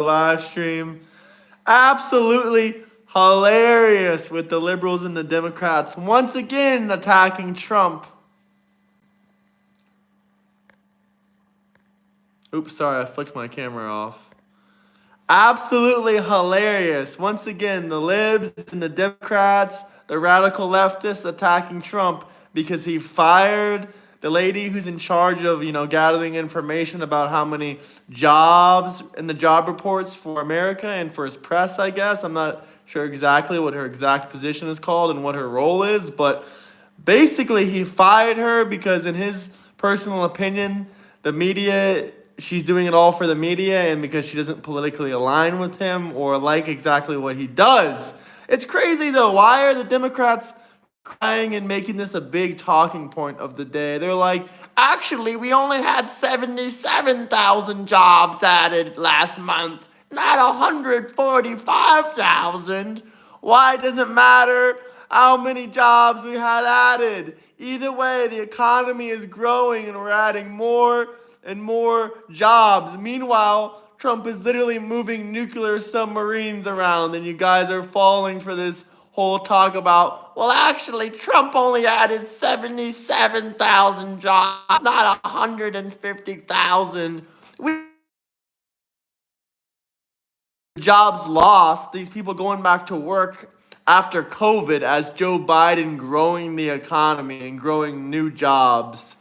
live stream. Absolutely hilarious with the liberals and the Democrats once again attacking Trump. Oops, sorry, I flicked my camera off. Absolutely hilarious. Once again, the libs and the Democrats, the radical leftists attacking Trump because he fired the lady who's in charge of, gathering information about how many jobs in the job reports for America and for his press, I guess. I'm not sure exactly what her exact position is called and what her role is, but basically he fired her because in his personal opinion, the media she's doing it all for the media and because she doesn't politically align with him or like exactly what he does. It's crazy though. Why are the Democrats crying and making this a big talking point of the day? They're like, actually, we only had 77,000 jobs added last month, not 145,000. Why does it matter how many jobs we had added? Either way, the economy is growing and we're adding more and more jobs. Meanwhile, Trump is literally moving nuclear submarines around, and you guys are falling for this whole talk about, well, actually, Trump only added 77,000 jobs, not 150,000. Jobs lost, these people going back to work after COVID as Joe Biden growing the economy and growing new jobs.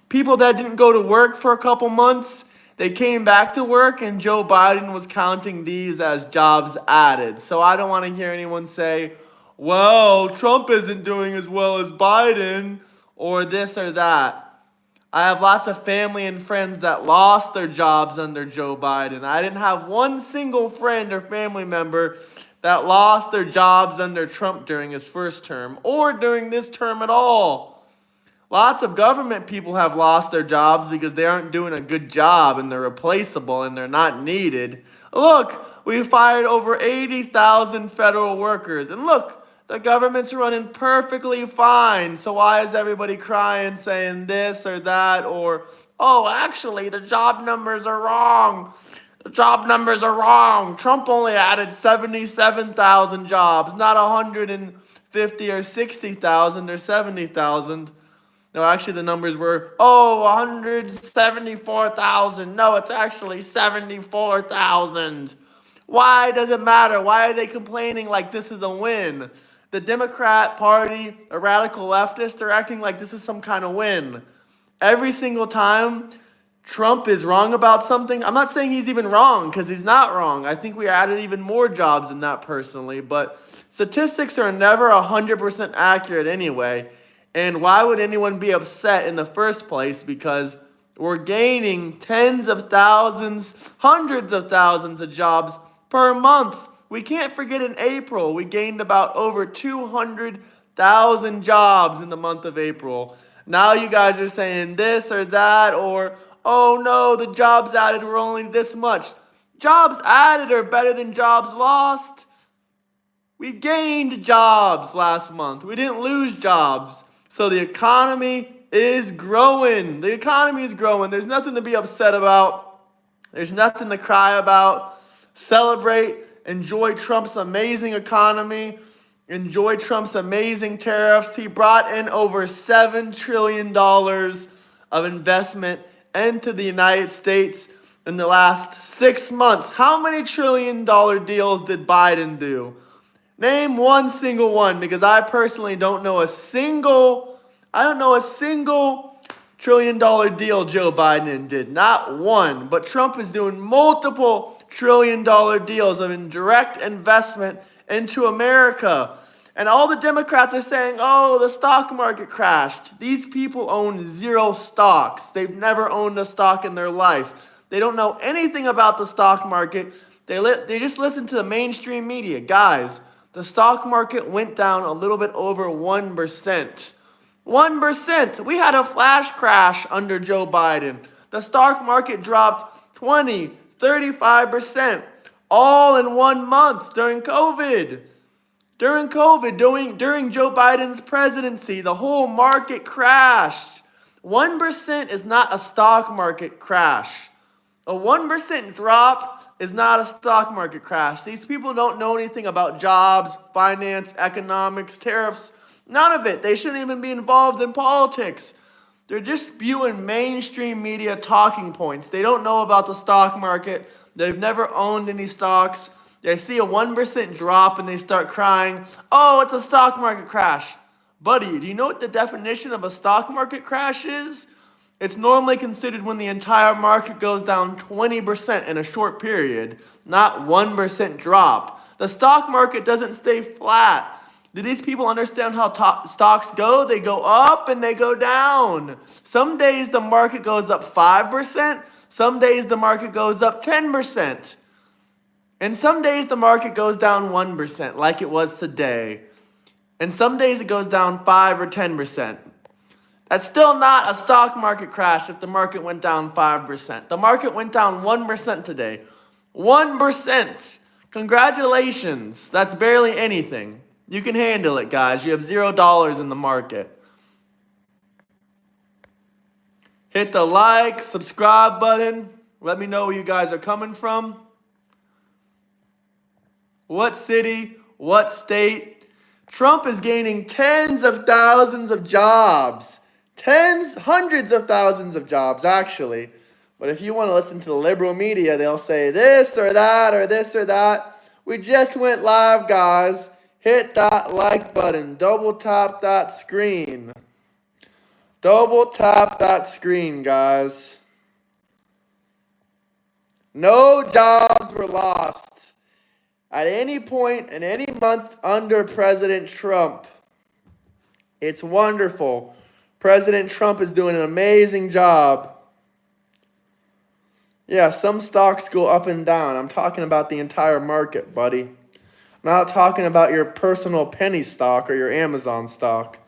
People that didn't go to work for a couple months, they came back to work and Joe Biden was counting these as jobs added. So I don't want to hear anyone say, well, Trump isn't doing as well as Biden or this or that. I have lots of family and friends that lost their jobs under Joe Biden. I didn't have one single friend or family member that lost their jobs under Trump during his first term or during this term at all. Lots of government people have lost their jobs because they aren't doing a good job and they're replaceable and they're not needed. Look, we fired over 80,000 federal workers. And look, the government's running perfectly fine. So why is everybody crying saying this or that or, oh, actually, the job numbers are wrong. The job numbers are wrong. Trump only added 77,000 jobs, not 150 or 60,000 or 70,000. No, actually the numbers were, 174,000. No, it's actually 74,000. Why does it matter? Why are they complaining like this is a win? The Democrat Party, the radical leftists, they're acting like this is some kind of win. Every single time Trump is wrong about something, I'm not saying he's even wrong because he's not wrong. I think we added even more jobs than that personally, but statistics are never 100% accurate anyway. And why would anyone be upset in the first place? Because we're gaining tens of thousands, hundreds of thousands of jobs per month. We can't forget in April, we gained about over 200,000 jobs in the month of April. Now you guys are saying this or that or, oh no, the jobs added were only this much. Jobs added are better than jobs lost. We gained jobs last month. We didn't lose jobs. So the economy is growing. The economy is growing. There's nothing to be upset about. There's nothing to cry about. Celebrate. Enjoy Trump's amazing economy. Enjoy Trump's amazing tariffs. He brought in over $7 trillion of investment into the United States in the last 6 months. How many $1 trillion deals did Biden do? Name one single one, because I personally don't know a single $1 trillion deal Joe Biden did. Not one. But Trump is doing multiple $1 trillion deals of indirect investment into America. And all the Democrats are saying, oh, the stock market crashed. These people own zero stocks. They've never owned a stock in their life. They don't know anything about the stock market. They just listen to the mainstream media. Guys, the stock market went down a little bit over 1%. 1%. We had a flash crash under Joe Biden. The stock market dropped 20, 35%, all in 1 month during COVID. During Joe Biden's presidency, the whole market crashed. 1% is not a stock market crash. A 1% drop is not a stock market crash. These people don't know anything about jobs, finance, economics, tariffs, none of it. They shouldn't even be involved in politics. They're just spewing mainstream media talking points. They don't know about the stock market. They've never owned any stocks. They see a 1% drop and they start crying, oh, it's a stock market crash. Buddy, do you know what the definition of a stock market crash is? It's normally considered when the entire market goes down 20% in a short period, not 1% drop. The stock market doesn't stay flat. Do these people understand how stocks go? They go up and they go down. Some days the market goes up 5%. Some days the market goes up 10%. And some days the market goes down 1%, like it was today. And some days it goes down 5 or 10%. That's still not a stock market crash if the market went down 5%. The market went down 1% today. 1%. Congratulations. That's barely anything. You can handle it, guys. You have $0 in the market. Hit the like, subscribe button. Let me know where you guys are coming from. What city? What state? Trump is gaining tens of thousands of jobs. Hundreds of thousands of jobs, actually. But if you want to listen to the liberal media, they'll say this or that or this or that. We just went live, guys. Hit that like button. Double tap that screen. Double tap that screen, guys. No jobs were lost at any point in any month under President Trump. It's wonderful. President Trump is doing an amazing job. Yeah, some stocks go up and down. I'm talking about the entire market, buddy. I'm not talking about your personal penny stock or your Amazon stock.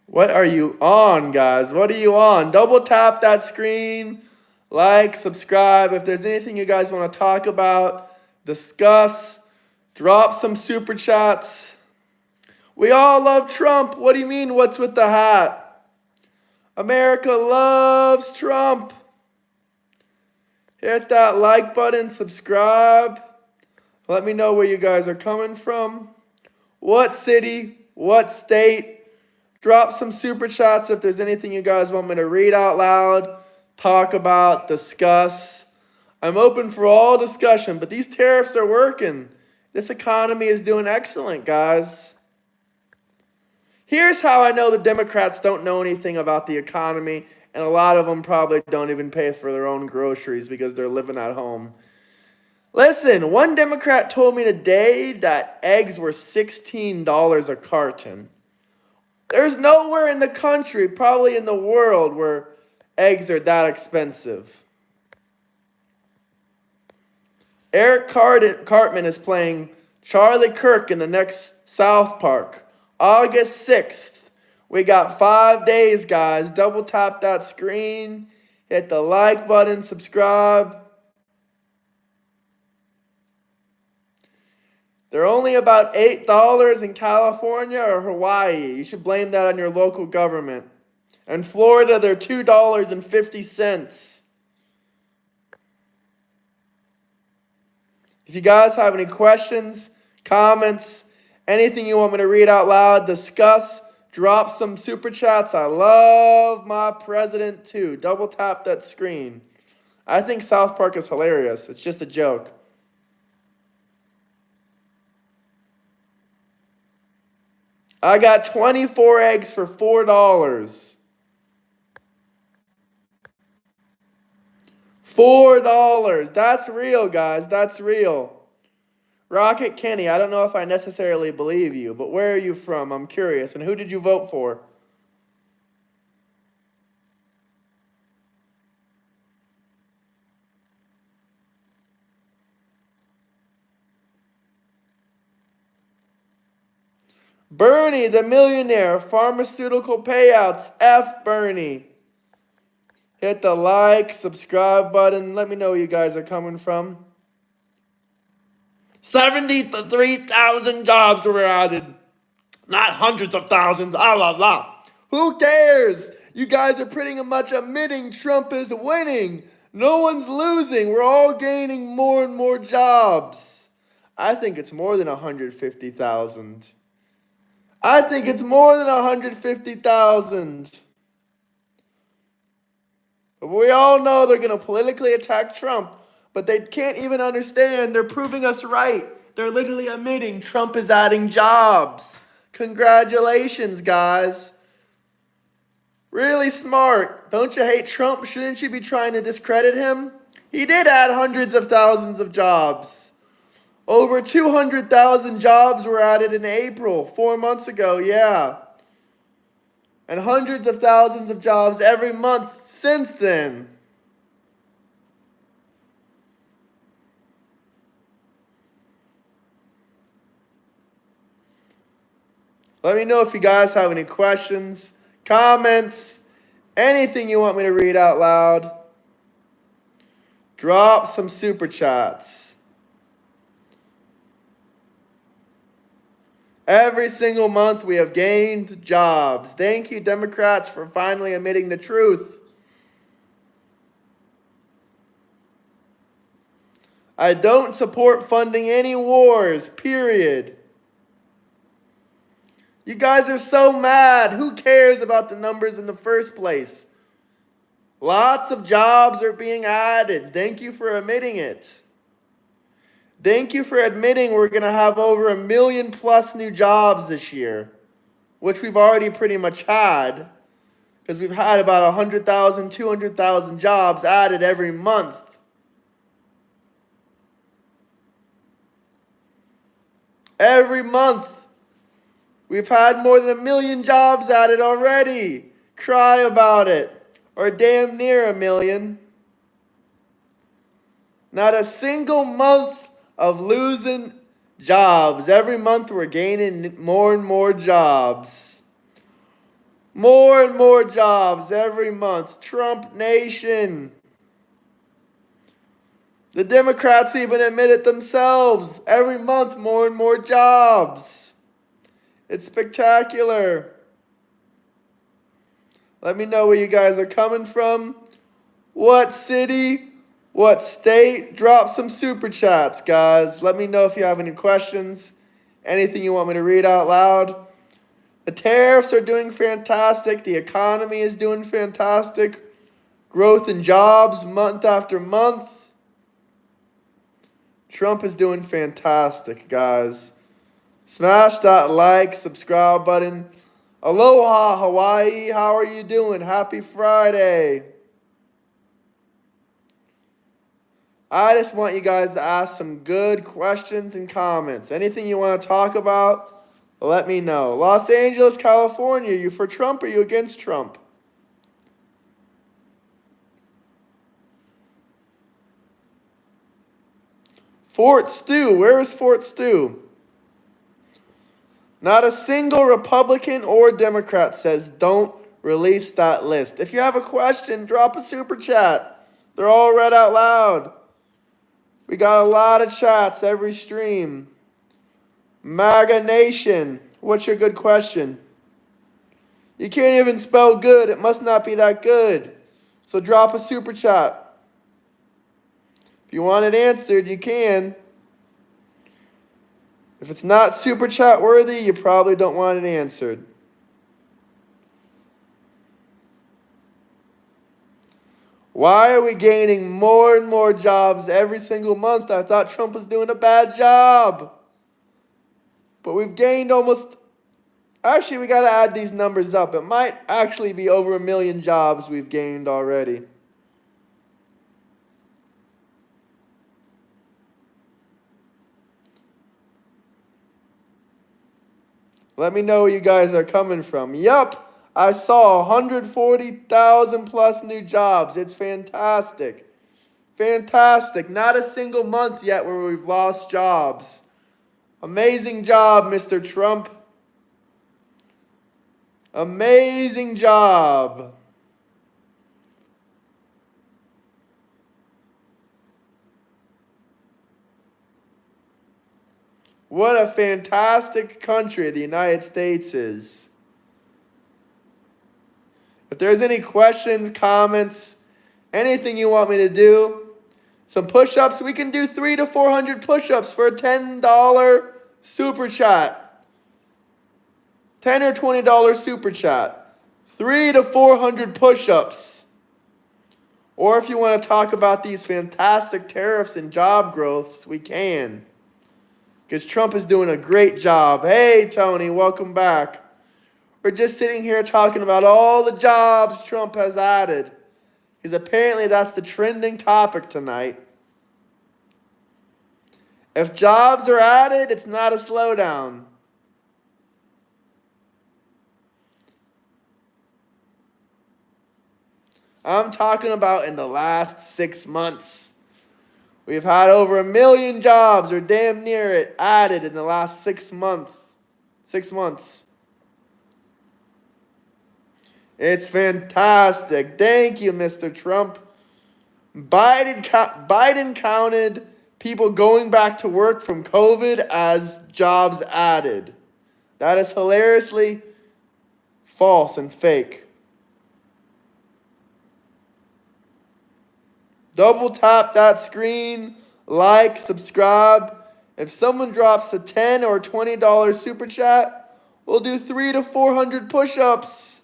What are you on, guys? What are you on? Double tap that screen. Like, subscribe. If there's anything you guys want to talk about, discuss, drop some super chats. We all love Trump. What do you mean, what's with the hat? America loves Trump. Hit that like button, subscribe. Let me know where you guys are coming from. What city? What state? Drop some super chats if there's anything you guys want me to read out loud, talk about, discuss. I'm open for all discussion, but these tariffs are working. This economy is doing excellent, guys. Here's how I know the Democrats don't know anything about the economy, and a lot of them probably don't even pay for their own groceries because they're living at home. Listen, one Democrat told me today that eggs were $16 a carton. There's nowhere in the country, probably in the world, where eggs are that expensive. Eric Cartman is playing Charlie Kirk in the next South Park, August 6th. We got 5 days, guys. Double tap that screen. Hit the like button, subscribe. They're only about $8 in California or Hawaii. You should blame that on your local government. In Florida, they're $2.50. If you guys have any questions, comments, anything you want me to read out loud, discuss, drop some super chats. I love my president too. Double tap that screen. I think South Park is hilarious. It's just a joke. I got 24 eggs for $4. $4. That's real, guys. That's real. Rocket Kenny, I don't know if I necessarily believe you, but where are you from? I'm curious. And who did you vote for? Bernie, the millionaire, pharmaceutical payouts. F Bernie. Hit the like, subscribe button. Let me know where you guys are coming from. 73,000 jobs were added. Not hundreds of thousands, blah, blah, blah. Who cares? You guys are pretty much admitting Trump is winning. No one's losing. We're all gaining more and more jobs. I think it's more than 150,000. I think it's more than 150,000. We all know they're going to politically attack Trump, but they can't even understand. They're proving us right. They're literally admitting Trump is adding jobs. Congratulations, guys. Really smart. Don't you hate Trump? Shouldn't you be trying to discredit him? He did add hundreds of thousands of jobs. Over 200,000 jobs were added in April, 4 months ago, yeah. And hundreds of thousands of jobs every month since then. Let me know if you guys have any questions, comments, anything you want me to read out loud. Drop some super chats. Every single month we have gained jobs. Thank you, Democrats, for finally admitting the truth. I don't support funding any wars, period. You guys are so mad. Who cares about the numbers in the first place? Lots of jobs are being added. Thank you for admitting it. Thank you for admitting we're going to have over 1 million plus new jobs this year, which we've already pretty much had, because we've had about 100,000, 200,000 jobs added every month. Every month. We've had more than 1 million jobs added already. Cry about it. Or damn near 1 million. Not a single month of losing jobs. Every month we're gaining more and more jobs. More and more jobs every month. Trump Nation. The Democrats even admit it themselves. Every month more and more jobs. It's spectacular. Let me know where you guys are coming from. What city? What state? Drop some super chats, guys. Let me know if you have any questions. Anything you want me to read out loud. The tariffs are doing fantastic. The economy is doing fantastic. Growth in jobs month after month. Trump is doing fantastic, guys. Smash that like, subscribe button. Aloha, Hawaii. How are you doing? Happy Friday. I just want you guys to ask some good questions and comments. Anything you want to talk about, let me know. Los Angeles, California. You for Trump or you against Trump? Fort Stu. Where is Fort Stu? Not a single Republican or Democrat says don't release that list. If you have a question, drop a super chat. They're all read out loud. We got a lot of chats every stream. MAGA Nation, what's your good question? You can't even spell good. It must not be that good. So drop a super chat. If you want it answered, you can. If it's not super chat worthy, you probably don't want it answered. Why are we gaining more and more jobs every single month? I thought Trump was doing a bad job. But we've gained almost... Actually, we got to add these numbers up. It might actually be over 1 million jobs we've gained already. Let me know where you guys are coming from. Yup, I saw 140,000 plus new jobs. It's fantastic. Fantastic. Not a single month yet where we've lost jobs. Amazing job, Mr. Trump. Amazing job. What a fantastic country the United States is. If there's any questions, comments, anything you want me to do, some push-ups, we can do 300 to 400 push-ups for a $10 super chat. $10 or $20 super chat. 300 to 400 push-ups. Or if you want to talk about these fantastic tariffs and job growths, we can. Because Trump is doing a great job. Hey, Tony, welcome back. We're just sitting here talking about all the jobs Trump has added. Because apparently that's the trending topic tonight. If jobs are added, it's not a slowdown. I'm talking about in the last 6 months. We've had over 1 million jobs, or damn near it, added in the last 6 months. 6 months. It's fantastic. Thank you, Mr. Trump. Biden counted people going back to work from COVID as jobs added. That is hilariously false and fake. Double tap that screen, like, subscribe. If someone drops a $10 or $20 super chat, we'll do 300 to 400 push-ups.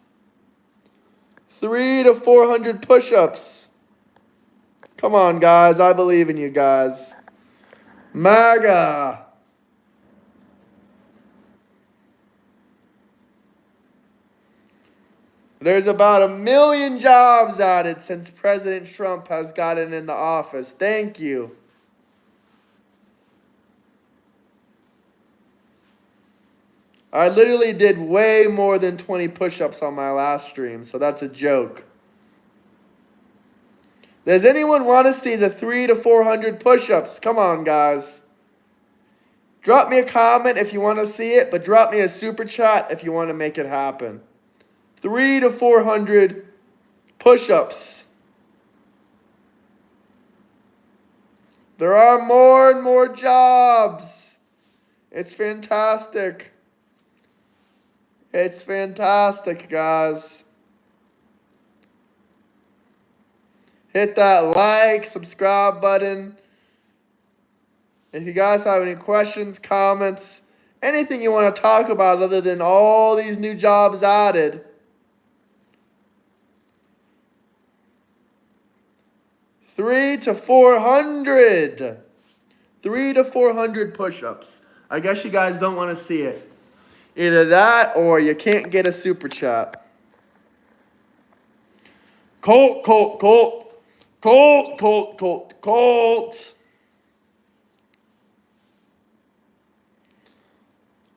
300 to 400 push-ups. Come on, guys. I believe in you guys. MAGA. There's about 1 million jobs added since President Trump has gotten in the office. Thank you. I literally did way more than 20 push-ups on my last stream, so that's a joke. Does anyone want to see the 300 to 400 push-ups? Come on, guys. Drop me a comment if you want to see it, but drop me a super chat if you want to make it happen. 300 to 400 push-ups. There are more and more jobs. It's fantastic. It's fantastic, guys. Hit that like, subscribe button. If you guys have any questions, comments, anything you want to talk about other than all these new jobs added, 300 to 400. 300 to 400 push-ups. I guess you guys don't want to see it. Either that or you can't get a super chat. Colt.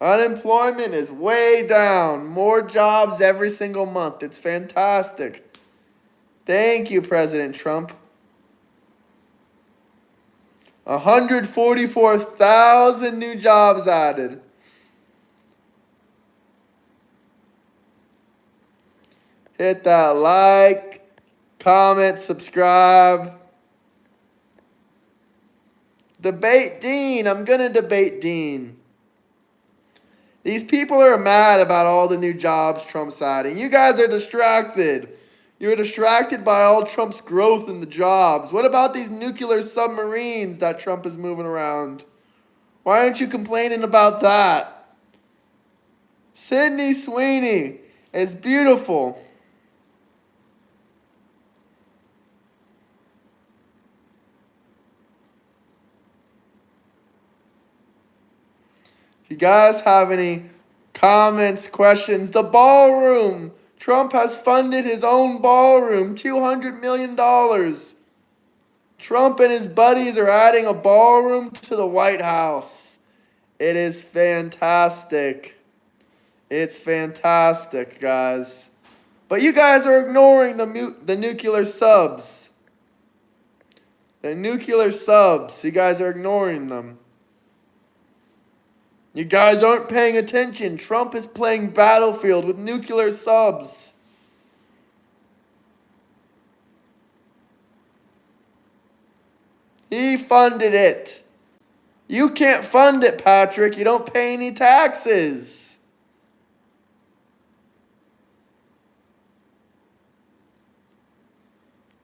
Unemployment is way down. More jobs every single month. It's fantastic. Thank you, President Trump. 144,000 new jobs added. Hit that like, comment, subscribe. Debate Dean. I'm going to debate Dean. These people are mad about all the new jobs Trump's adding. You guys are distracted. You're distracted by all Trump's growth in the jobs. What about these nuclear submarines that Trump is moving around? Why aren't you complaining about that? Sydney Sweeney is beautiful. If you guys have any comments, questions, the Ballroom. Trump has funded his own ballroom, $200 million. Trump and his buddies are adding a ballroom to the White House. It is fantastic. It's fantastic, guys. But you guys are ignoring the nuclear subs. The nuclear subs. You guys are ignoring them. You guys aren't paying attention. Trump is playing Battlefield with nuclear subs. He funded it. You can't fund it, Patrick. You don't pay any taxes.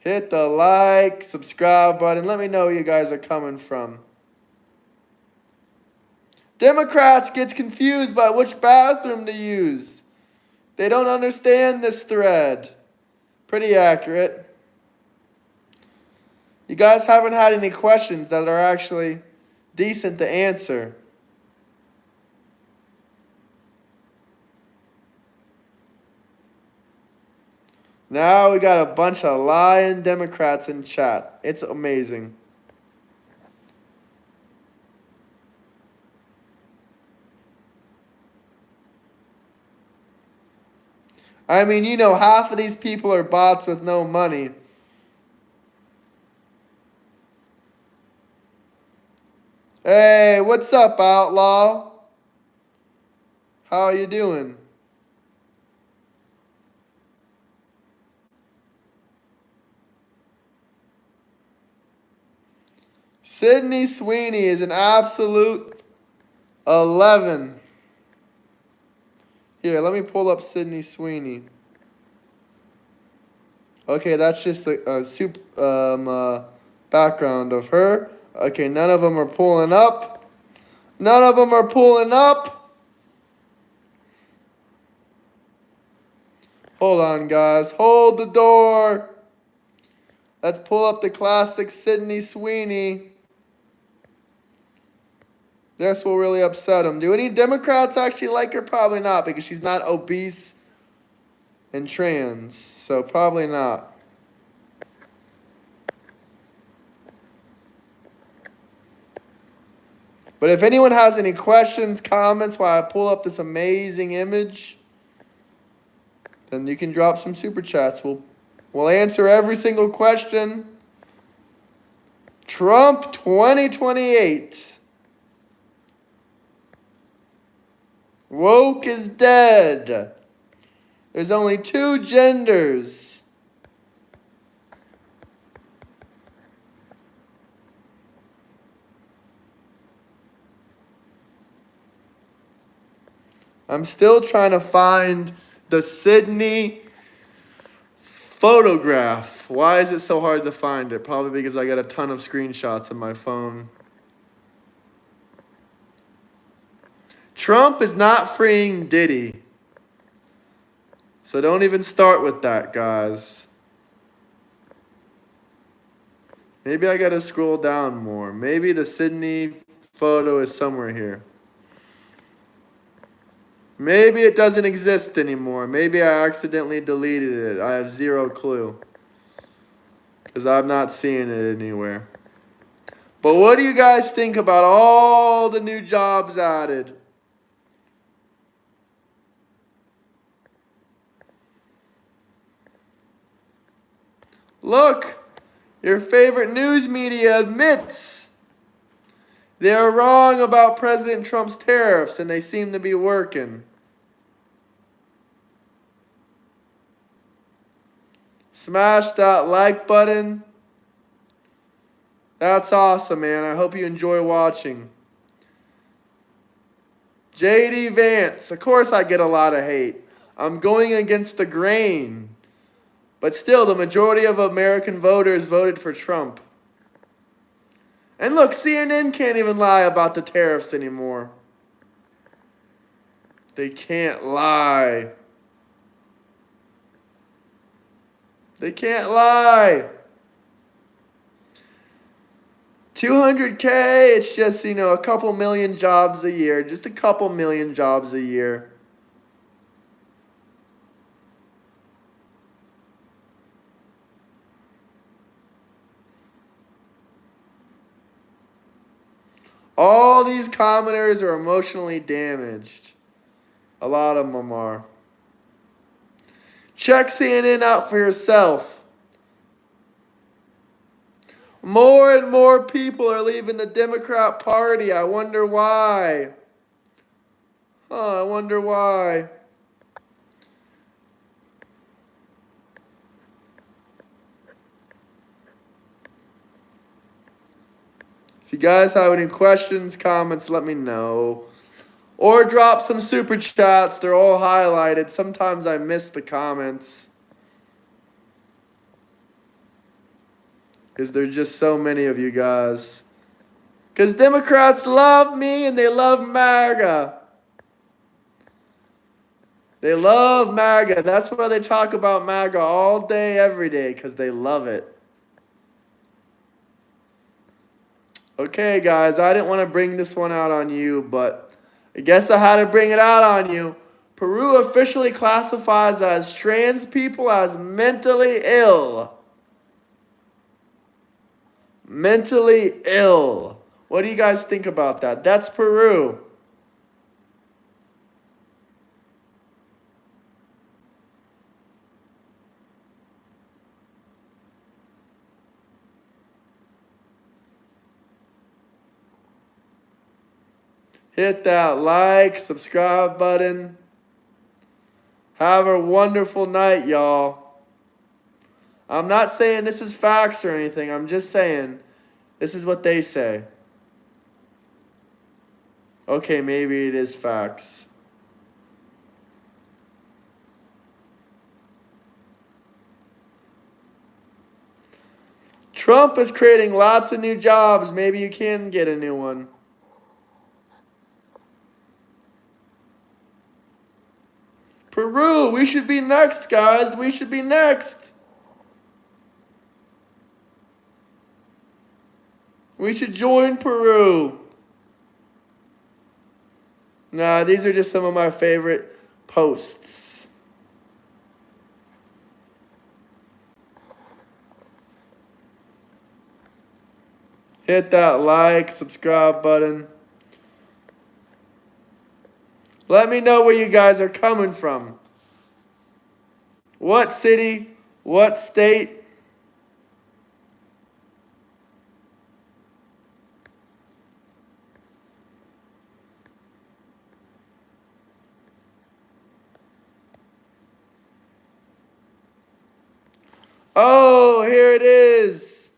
Hit the like, subscribe button. Let me know where you guys are coming from. Democrats gets confused by which bathroom to use. They don't understand this thread. Pretty accurate. You guys haven't had any questions that are actually decent to answer. Now we got a bunch of lying Democrats in chat. It's amazing. I mean, you know, half of these people are bots with no money. Hey, what's up, Outlaw? How are you doing? Sydney Sweeney is an absolute 11. Here, let me pull up Sydney Sweeney. Okay, that's just a background of her. Okay, none of them are pulling up. None of them are pulling up. Hold on, guys. Hold the door. Let's pull up the classic Sydney Sweeney. This will really upset them. Do any Democrats actually like her? Probably not, because she's not obese and trans. So probably not. But if anyone has any questions, comments while I pull up this amazing image, then you can drop some super chats. We'll answer every single question. Trump 2028. Woke is dead. There's only two genders. I'm still trying to find the Sydney photograph. Why is it so hard to find it? Probably because I got a ton of screenshots on my phone. Trump is not freeing Diddy. So don't even start with that, guys. Maybe I gotta scroll down more. Maybe the Sydney photo is somewhere here. Maybe it doesn't exist anymore. Maybe I accidentally deleted it. I have zero clue. Because I'm not seeing it anywhere. But what do you guys think about all the new jobs added? Look, your favorite news media admits they're wrong about President Trump's tariffs, and they seem to be working. Smash that like button. That's awesome, man. I hope you enjoy watching. JD Vance. Of course I get a lot of hate. I'm going against the grain. But still, the majority of American voters voted for Trump. And look, CNN can't even lie about the tariffs anymore. They can't lie. They can't lie. 200K, it's just, you know, a couple million jobs a year. Just a couple million jobs a year. All these commenters are emotionally damaged. A lot of them are. Check CNN out for yourself. More and more people are leaving the Democrat Party. I wonder why. I wonder why. If If you guys have any questions, comments, let me know. Or drop some super chats. They're all highlighted. Sometimes I miss the comments, because there's just so many of you guys. Because Democrats love me and they love MAGA. They love MAGA. That's why they talk about MAGA all day, every day, because they love it. Okay, guys, I didn't want to bring this one out on you, but I guess I had to bring it out on you. Peru officially classifies as trans people as mentally ill. Mentally ill. What do you guys think about that? That's Peru. Hit that like, subscribe button. Have a wonderful night, y'all. I'm not saying this is facts or anything. I'm just saying this is what they say. Okay, maybe it is facts. Trump is creating lots of new jobs. Maybe you can get a new one. Peru, we should be next, guys. We should be next. We should join Peru. Nah, these are just some of my favorite posts. Hit that like, subscribe button. Let me know where you guys are coming from. What city? What state? Oh, here it is.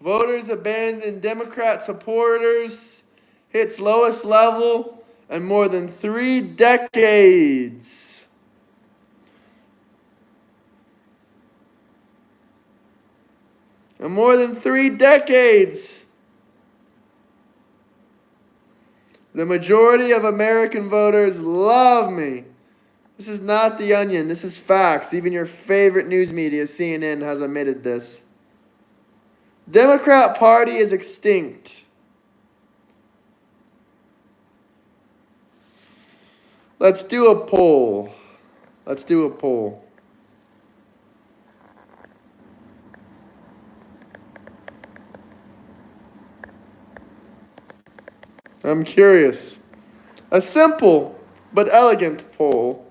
Voters abandon Democrat supporters. Hits lowest level in more than 3 decades. In more than 3 decades. The majority of American voters love me. This is not The Onion. This is facts. Even your favorite news media, CNN, has admitted this. Democrat Party is extinct. Let's do a poll. Let's do a poll. I'm curious. A simple but elegant poll.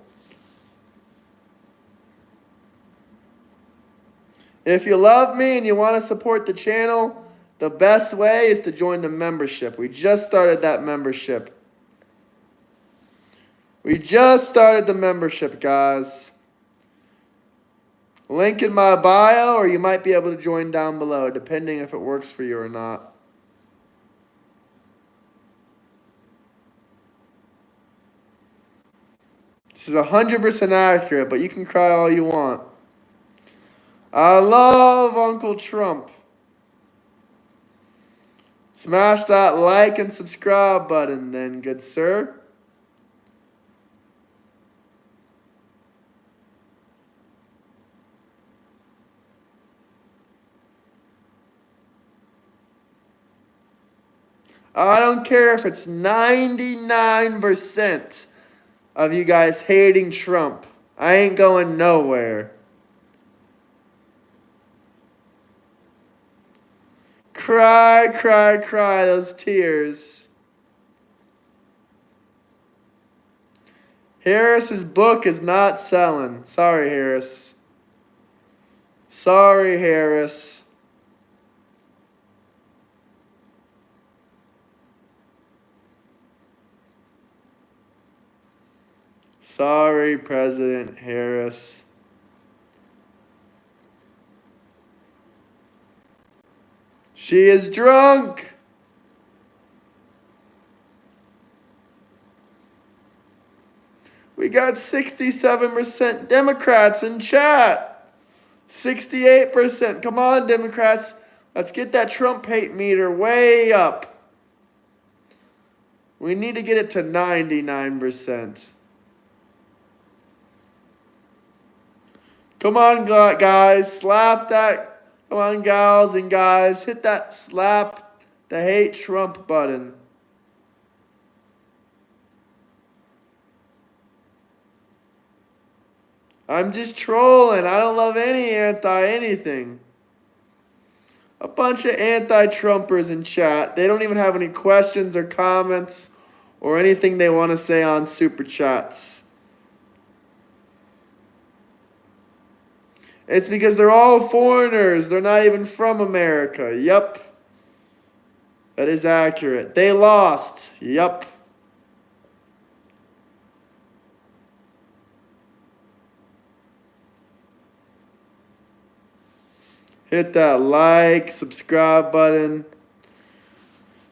If you love me and you want to support the channel, the best way is to join the membership. We just started that membership. We just started the membership, guys. Link in my bio, or you might be able to join down below, depending if it works for you or not. This is 100% accurate, but you can cry all you want. I love Uncle Trump. Smash that like and subscribe button then, good sir. I don't care if it's 99% of you guys hating Trump. I ain't going nowhere. Cry, cry, cry, those tears. Harris's book is not selling. Sorry, Harris. Sorry, Harris. Sorry, President Harris. She is drunk. We got 67% Democrats in chat. 68%. Come on, Democrats. Let's get that Trump hate meter way up. We need to get it to 99%. Come on, guys. Slap that. Come on, gals and guys. Hit that slap the hate Trump button. I'm just trolling. I don't love any anti-anything. A bunch of anti-Trumpers in chat. They don't even have any questions or comments or anything they want to say on Super Chats. It's because they're all foreigners. They're not even from America. Yep. That is accurate. They lost. Yep. Hit that like, subscribe button.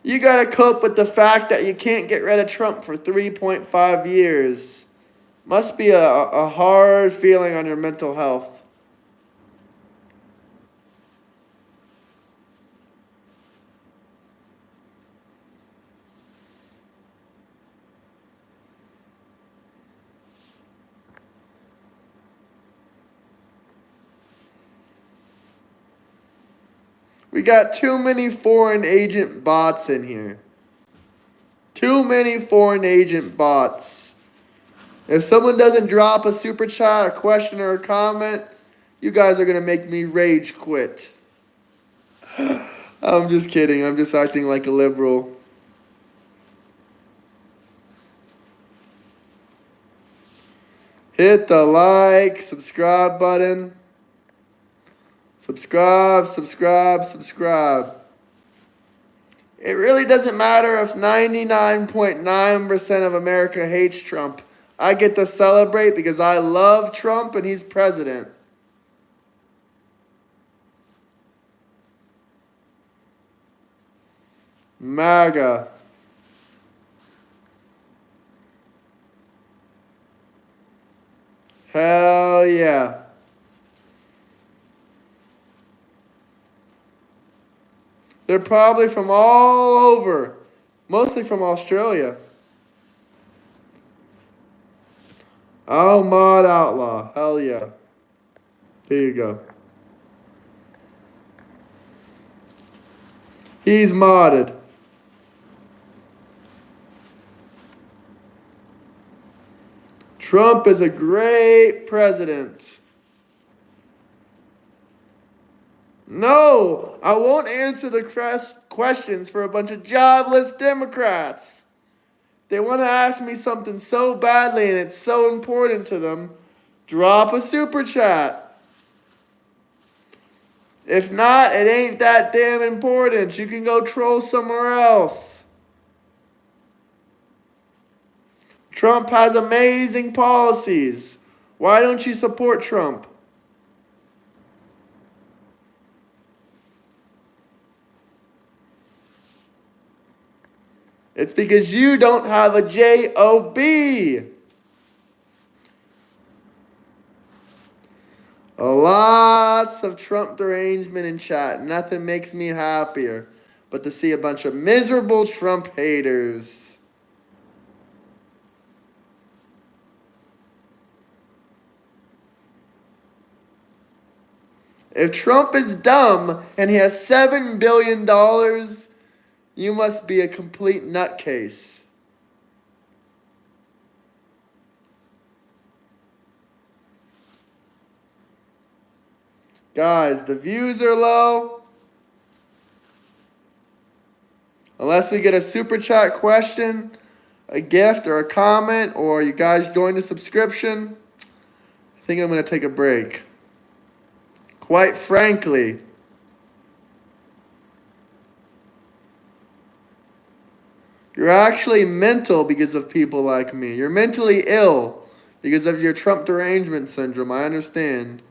You gotta cope with the fact that you can't get rid of Trump for 3.5 years. Must be a hard feeling on your mental health. We got too many foreign agent bots in here. Too many foreign agent bots. If someone doesn't drop a super chat, a question, or a comment, you guys are going to make me rage quit. I'm just kidding. I'm just acting like a liberal. Hit the like, subscribe button. Subscribe, subscribe, subscribe. It really doesn't matter if 99.9% of America hates Trump. I get to celebrate because I love Trump and he's president. MAGA. Hell yeah. They're probably from all over, mostly from Australia. Oh, Mod Outlaw. Hell yeah. There you go. He's modded. Trump is a great president. No, I won't answer the questions for a bunch of jobless Democrats. They want to ask me something so badly and it's so important to them. Drop a super chat. If not, it ain't that damn important. You can go troll somewhere else. Trump has amazing policies. Why don't you support Trump? It's because you don't have a job. Lots of Trump derangement in chat. Nothing makes me happier but to see a bunch of miserable Trump haters. If Trump is dumb and he has $7 billion, you must be a complete nutcase. Guys, the views are low. Unless we get a super chat question, a gift, or a comment, or you guys join the subscription, I think I'm going to take a break. Quite frankly, you're actually mental because of people like me. You're mentally ill because of your Trump derangement syndrome. I understand.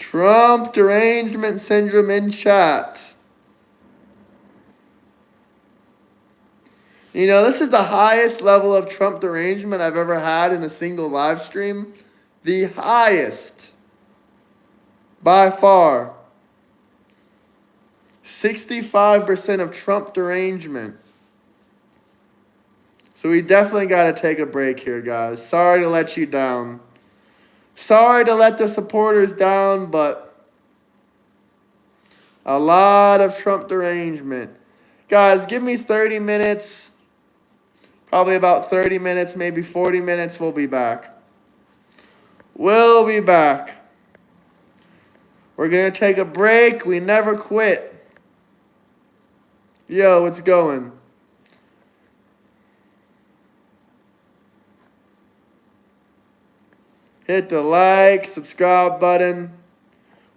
Trump derangement syndrome in chat. You know, this is the highest level of Trump derangement I've ever had in a single live stream. The highest. By far. 65% of Trump derangement. So we definitely got to take a break here, guys. Sorry to let you down. Sorry to let the supporters down, but a lot of Trump derangement. Guys, give me 30 minutes. Probably about 30 minutes, maybe 40 minutes. We'll be back. We'll be back. We're going to take a break. We never quit. Yo, what's going? Hit the like, subscribe button.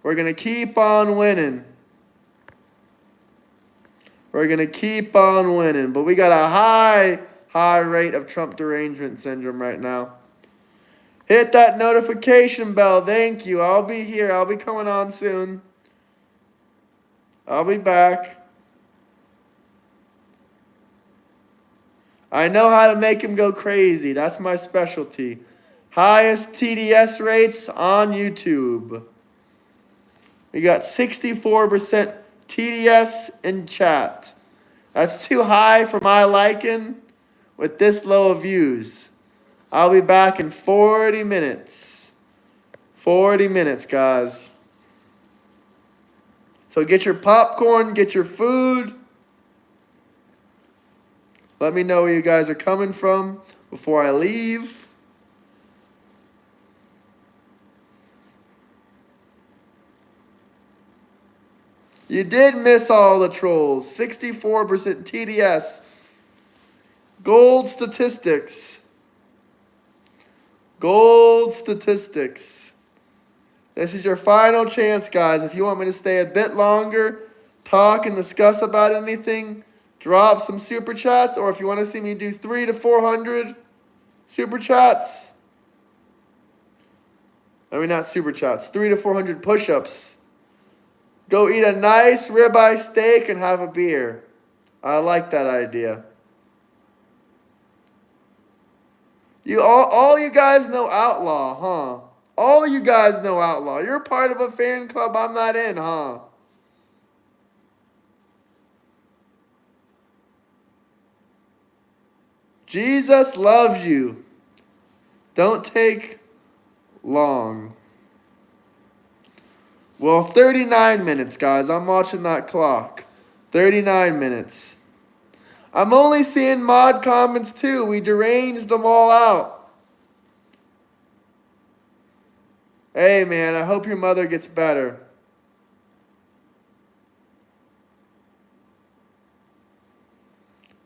We're going to keep on winning. We're going to keep on winning. But we got a high rate of Trump derangement syndrome right now. Hit that notification bell. Thank you. I'll be here. I'll be coming on soon. I'll be back. I know how to make him go crazy. That's my specialty. Highest TDS rates on YouTube. We got 64% TDS in chat. That's too high for my liking with this low of views. I'll be back in 40 minutes. 40 minutes, guys. So get your popcorn, get your food. Let me know where you guys are coming from before I leave. You did miss all the trolls. 64% TDS. Gold statistics. Gold statistics. This is your final chance, guys. If you want me to stay a bit longer, talk and discuss about anything, drop some super chats. Or if you want to see me do 300 to 400 super chats. I mean, not super chats. 300 to 400 push-ups. Go eat a nice ribeye steak and have a beer. I like that idea. All you guys know Outlaw, huh? All you guys know Outlaw. You're part of a fan club I'm not in, huh? Jesus loves you. Don't take long. Well, 39 minutes, guys. I'm watching that clock. 39 minutes. I'm only seeing mod comments, too. We deranged them all out. Hey, man, I hope your mother gets better.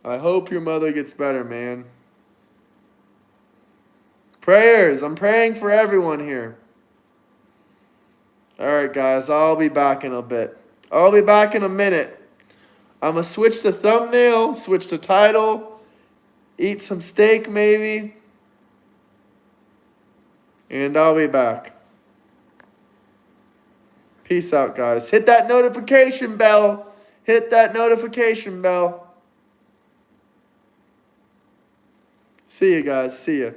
I hope your mother gets better, man. Prayers. I'm praying for everyone here. All right, guys. I'll be back in a bit. I'll be back in a minute. I'm going to switch the thumbnail, switch the title, eat some steak maybe, and I'll be back. Peace out, guys. Hit that notification bell. Hit that notification bell. See you guys. See ya.